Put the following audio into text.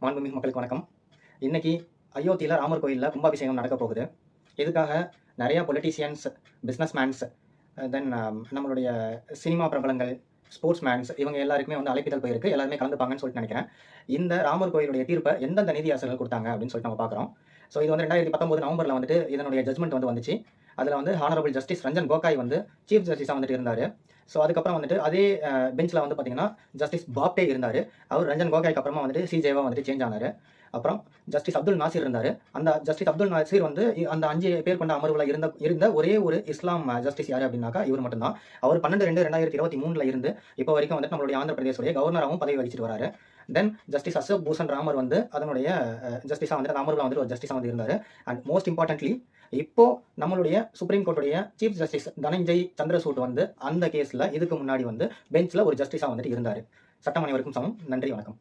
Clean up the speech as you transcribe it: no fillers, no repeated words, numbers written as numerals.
மாண்புமிகு மக்களுக்கு வணக்கம். இன்னைக்கு அயோத்தியில் ராமர் கோயிலில் கும்பாபிஷேகம் நடக்க போகுது. இதுக்காக நிறையா பொலிட்டீஷியன்ஸ், பிஸ்னஸ்மேன்ஸ், தென் நம்மளுடைய சினிமா பிரபலங்கள், ஸ்போர்ட்ஸ் மேன்ஸ் இவங்க எல்லாருக்குமே வந்து அழைப்பிதழ் போயிருக்கு. எல்லாருமே கலந்துப்பாங்கன்னு சொல்லிட்டு நினைக்கிறேன். இந்த ராமர் கோயிலுடைய தீர்ப்பை எந்தெந்த நீதியாசர்கள் கொடுத்தாங்க அப்படின்னு சொல்லிட்டு நம்ம பார்க்குறோம். ஸோ இது வந்து 2019 நவம்பரில் வந்துட்டு இதனுடைய ஜட்மெண்ட் வந்துச்சு. அதில் வந்து ஹானரபிள் ஜஸ்டிஸ் ரஞ்சன் கோகாய் வந்து சீஃப் ஜஸ்டிஸாக வந்துட்டு இருந்தார். ஸோ அதுக்கப்புறம் வந்துட்டு அதே பெஞ்சில் வந்து பார்த்தீங்கன்னா ஜஸ்டிஸ் பாப்டே இருந்தார். அவர் ரஞ்சன் கோகாய்க்கு அப்புறமா வந்துட்டு சிஜேவாக வந்துட்டு சேஞ்ச் ஆனார். அப்புறம் ஜஸ்டிஸ் அப்துல் நாசிர் இருந்தார். அந்த ஜஸ்டிஸ் அப்துல் நாசிர் வந்து அந்த 5 பேர் கொண்ட அமர்வில் இருந்த ஒரே ஒரு இஸ்லாம் ஜஸ்டிஸ் யார் அப்படின்னாக்கா இவர் மட்டும்தான். அவர் 12/2/2023 இருந்து இப்போ வரைக்கும் வந்துட்டு நம்மளுடைய ஆந்திர பிரதேசோடைய கவர்னராகவும் பதவி வகிச்சிட்டு வராரு. தென் ஜஸ்டிஸ் அசோக் பூஷன் ராமர் வந்து அதனுடைய ஜஸ்டிஸாக வந்துட்டு அந்த அமர்வில் வந்துட்டு ஒரு ஜஸ்டிஸாக வந்து இருந்தார். அண்ட் மோஸ்ட் இம்பார்ட்டன்ட்லி இப்போ நம்மளுடைய சுப்ரீம் கோர்ட்டுடைய சீஃப் ஜஸ்டிஸ் தனஞ்சய் சந்திரசூட் வந்து அந்த கேஸில் இதுக்கு முன்னாடி வந்து பெஞ்சில் ஒரு ஜஸ்டிஸாக வந்துட்டு இருந்தார். சட்டம் அனைவருக்கும் சமம். நன்றி, வணக்கம்.